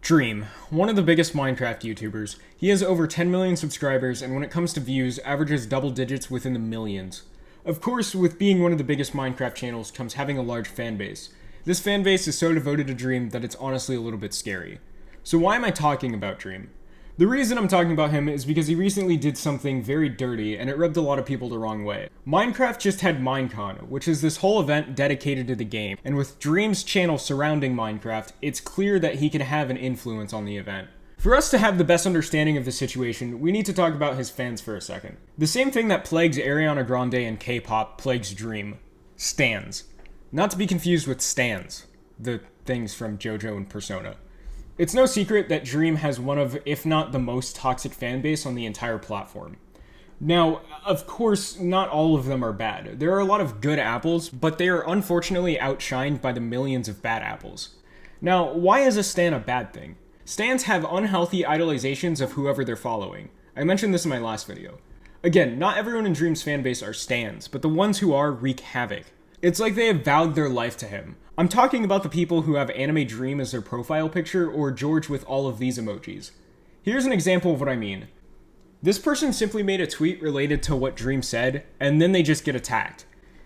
Dream, one of the biggest Minecraft YouTubers. He has over 10 million subscribers, and when it comes to views, averages double digits within the millions. Of course, with being one of the biggest Minecraft channels comes having a large fan base. This fan base is so devoted to Dream that it's honestly a little bit scary. So why am I talking about Dream? The reason I'm talking about him is because he recently did something very dirty, and it rubbed a lot of people the wrong way. Minecraft just had Minecon, which is this whole event dedicated to the game, and with Dream's channel surrounding Minecraft, it's clear that he can have an influence on the event. For us to have the best understanding of the situation, we need to talk about his fans for a second. The same thing that plagues Ariana Grande and K-pop plagues Dream. Stans. Not to be confused with stans, the things from JoJo and Persona. It's no secret that Dream has one of, if not the most toxic fan base on the entire platform. Now, of course, not all of them are bad. There are a lot of good apples, but they are unfortunately outshined by the millions of bad apples. Now, why is a stan a bad thing? Stans have unhealthy idolizations of whoever they're following. I mentioned this in my last video. Again, not everyone in Dream's fanbase are stans, but the ones who are wreak havoc. It's like they have vowed their life to him. I'm talking about the people who have Anime Dream as their profile picture or George with all of these emojis. Here's an example of what I mean. This person simply made a tweet related to what Dream said, and then they just get attacked.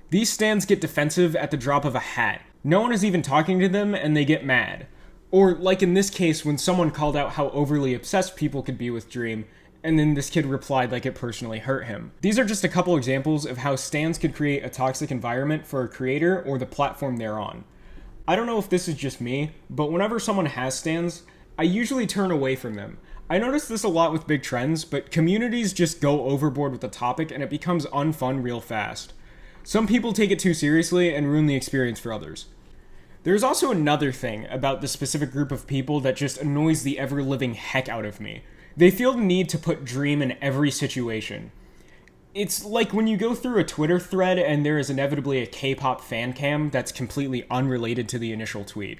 These stans get defensive at the drop of a hat. No one is even talking to them, and they get mad. Or, like in this case, when someone called out how overly obsessed people could be with Dream, and then this kid replied like it personally hurt him. These are just a couple examples of how stans could create a toxic environment for a creator or the platform they're on. I don't know if this is just me, but whenever someone has stans, I usually turn away from them. I notice this a lot with big trends, but communities just go overboard with the topic and it becomes unfun real fast. Some people take it too seriously and ruin the experience for others. There's also another thing about this specific group of people that just annoys the ever-living heck out of me. They feel the need to put Dream in every situation. It's like when you go through a Twitter thread and there is inevitably a K-pop fan cam that's completely unrelated to the initial tweet.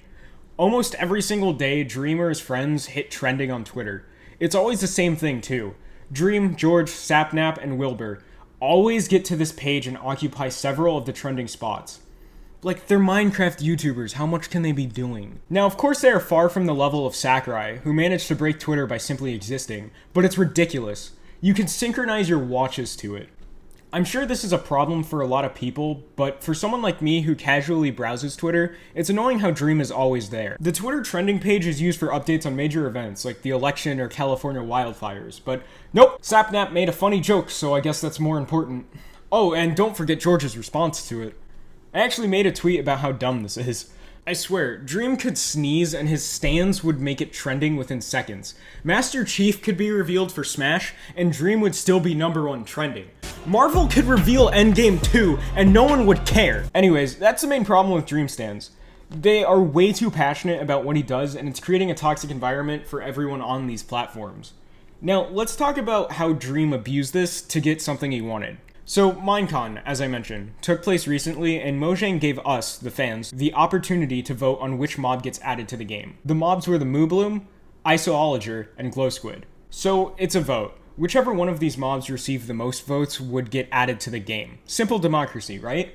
Almost every single day, Dream or his friends hit trending on Twitter. It's always the same thing too. Dream, George, Sapnap, and Wilbur always get to this page and occupy several of the trending spots. Like, they're Minecraft YouTubers, how much can they be doing? Now, of course they are far from the level of Sakurai, who managed to break Twitter by simply existing, but it's ridiculous. You can synchronize your watches to it. I'm sure this is a problem for a lot of people, but for someone like me who casually browses Twitter, it's annoying how Dream is always there. The Twitter trending page is used for updates on major events like the election or California wildfires, but nope, Sapnap made a funny joke, so I guess that's more important. Oh, and don't forget George's response to it. I actually made a tweet about how dumb this is. I swear, Dream could sneeze and his stans would make it trending within seconds. Master Chief could be revealed for Smash, and Dream would still be #1 trending. Marvel could reveal Endgame 2, and no one would care. Anyways, that's the main problem with Dream stans. They are way too passionate about what he does, and it's creating a toxic environment for everyone on these platforms. Now, let's talk about how Dream abused this to get something he wanted. So, Minecon, as I mentioned, took place recently, and Mojang gave us, the fans, the opportunity to vote on which mob gets added to the game. The mobs were the Moobloom, Isoologer, and Glow Squid. So, it's a vote. Whichever one of these mobs received the most votes would get added to the game. Simple democracy, right?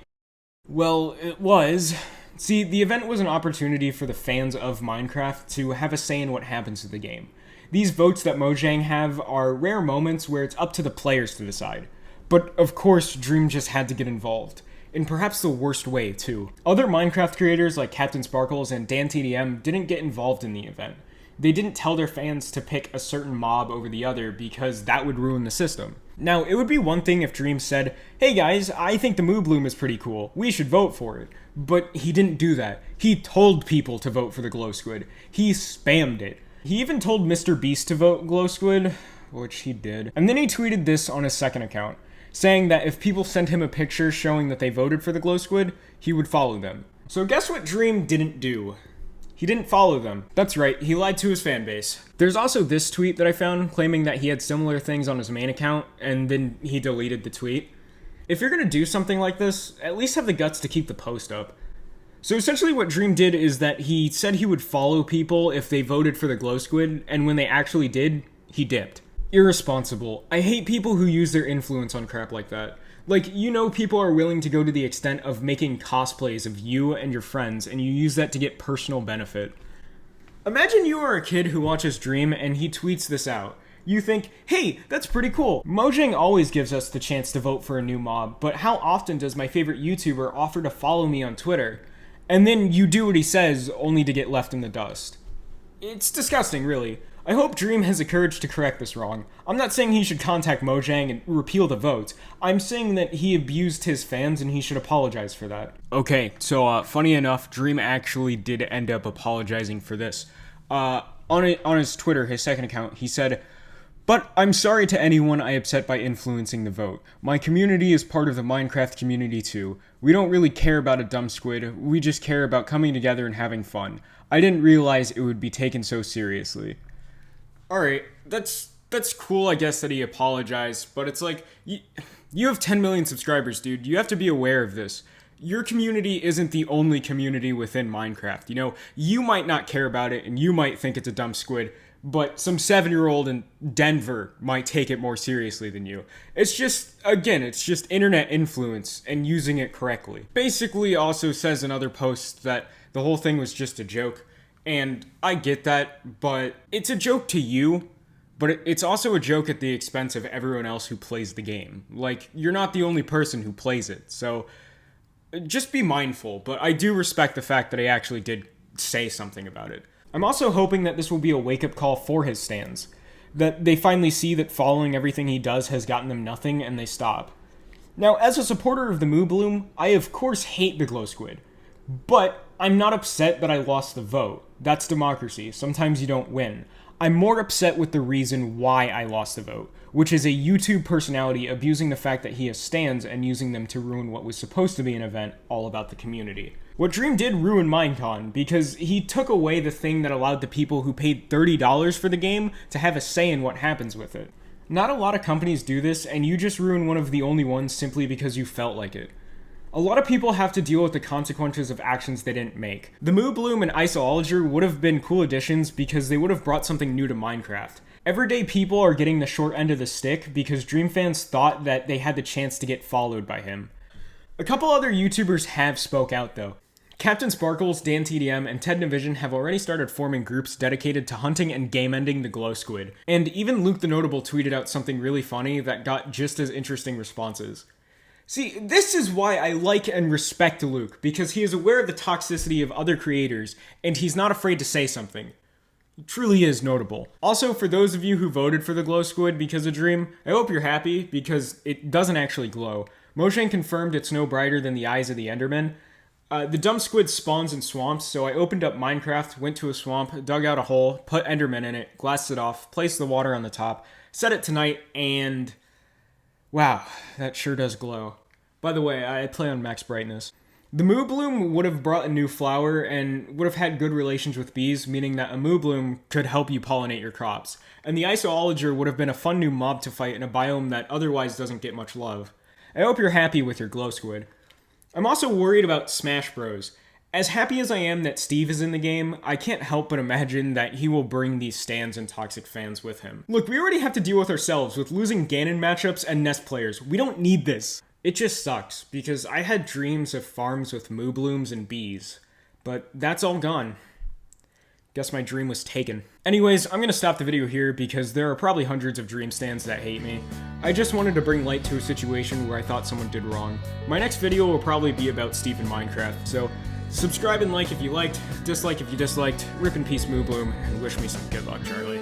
Well, it was. See, the event was an opportunity for the fans of Minecraft to have a say in what happens to the game. These votes that Mojang have are rare moments where it's up to the players to decide. But of course, Dream just had to get involved. In perhaps the worst way, too. Other Minecraft creators like Captain Sparkles and DanTDM didn't get involved in the event. They didn't tell their fans to pick a certain mob over the other because that would ruin the system. Now, it would be one thing if Dream said, "Hey guys, I think the Moobloom is pretty cool. We should vote for it." But he didn't do that. He told people to vote for the Glow Squid. He spammed it. He even told Mr. Beast to vote Glow Squid, which he did. And then he tweeted this on his second account, saying that if people sent him a picture showing that they voted for the Glow Squid, he would follow them. So guess what Dream didn't do? He didn't follow them. That's right, he lied to his fanbase. There's also this tweet that I found claiming that he had similar things on his main account, and then he deleted the tweet. If you're gonna do something like this, at least have the guts to keep the post up. So essentially what Dream did is that he said he would follow people if they voted for the Glow Squid, and when they actually did, he dipped. Irresponsible. I hate people who use their influence on crap like that. Like, you know, people are willing to go to the extent of making cosplays of you and your friends, and you use that to get personal benefit. Imagine you are a kid who watches Dream and he tweets this out. You think, hey, that's pretty cool. Mojang always gives us the chance to vote for a new mob, but how often does my favorite YouTuber offer to follow me on Twitter? And then you do what he says, only to get left in the dust. It's disgusting, really. I hope Dream has the courage to correct this wrong. I'm not saying he should contact Mojang and repeal the vote. I'm saying that he abused his fans and he should apologize for that. Okay, so funny enough, Dream actually did end up apologizing for this. On his Twitter, his second account, he said, "But I'm sorry to anyone I upset by influencing the vote. My community is part of the Minecraft community too. We don't really care about a dumb squid, we just care about coming together and having fun. I didn't realize it would be taken so seriously." Alright, that's cool, I guess, that he apologized, but it's like, you have 10 million subscribers, dude. You have to be aware of this. Your community isn't the only community within Minecraft. You know, you might not care about it, and you might think it's a dumb squid, but some 7-year-old in Denver might take it more seriously than you. It's just, again, it's just internet influence and using it correctly. Basically also says in other posts that the whole thing was just a joke. And I get that, but it's a joke to you, but it's also a joke at the expense of everyone else who plays the game. Like, you're not the only person who plays it, so just be mindful, but I do respect the fact that he actually did say something about it. I'm also hoping that this will be a wake-up call for his stans, that they finally see that following everything he does has gotten them nothing and they stop. Now, as a supporter of the Moobloom, I of course hate the glow squid, but I'm not upset that I lost the vote. That's democracy. Sometimes you don't win. I'm more upset with the reason why I lost the vote, which is a YouTube personality abusing the fact that he has stans and using them to ruin what was supposed to be an event all about the community. What Dream did ruin Minecon, because he took away the thing that allowed the people who paid $30 for the game to have a say in what happens with it. Not a lot of companies do this, and you just ruin one of the only ones simply because you felt like it. A lot of people have to deal with the consequences of actions they didn't make. The Moobloom and Isoologer would have been cool additions because they would have brought something new to Minecraft. Everyday people are getting the short end of the stick because Dream fans thought that they had the chance to get followed by him. A couple other YouTubers have spoke out though. Captain Sparkles, Dan TDM, and Ted Navision have already started forming groups dedicated to hunting and game-ending the glow squid. And even Luke the Notable tweeted out something really funny that got just as interesting responses. See, this is why I like and respect Luke, because he is aware of the toxicity of other creators, and he's not afraid to say something. He truly is notable. Also, for those of you who voted for the glow squid because of Dream, I hope you're happy, because it doesn't actually glow. Mojang confirmed it's no brighter than the eyes of the Enderman. The dumb squid spawns in swamps, so I opened up Minecraft, went to a swamp, dug out a hole, put Enderman in it, glassed it off, placed the water on the top, set it to night, and wow, that sure does glow. By the way, I play on max brightness. The Moobloom would have brought a new flower and would have had good relations with bees, meaning that a Moobloom could help you pollinate your crops. And the Isoologer would have been a fun new mob to fight in a biome that otherwise doesn't get much love. I hope you're happy with your glow squid. I'm also worried about Smash Bros. As happy as I am that Steve is in the game, I can't help but imagine that he will bring these stans and toxic fans with him. Look, we already have to deal with ourselves with losing Ganon matchups and Nest players. We don't need this. It just sucks, because I had dreams of farms with Mooblooms and bees, but that's all gone. Guess my dream was taken. Anyways, I'm gonna stop the video here because there are probably hundreds of Dream stans that hate me. I just wanted to bring light to a situation where I thought someone did wrong. My next video will probably be about Steve in Minecraft, so subscribe and like if you liked, dislike if you disliked, rip in peace Moobloom, and wish me some good luck, Charlie.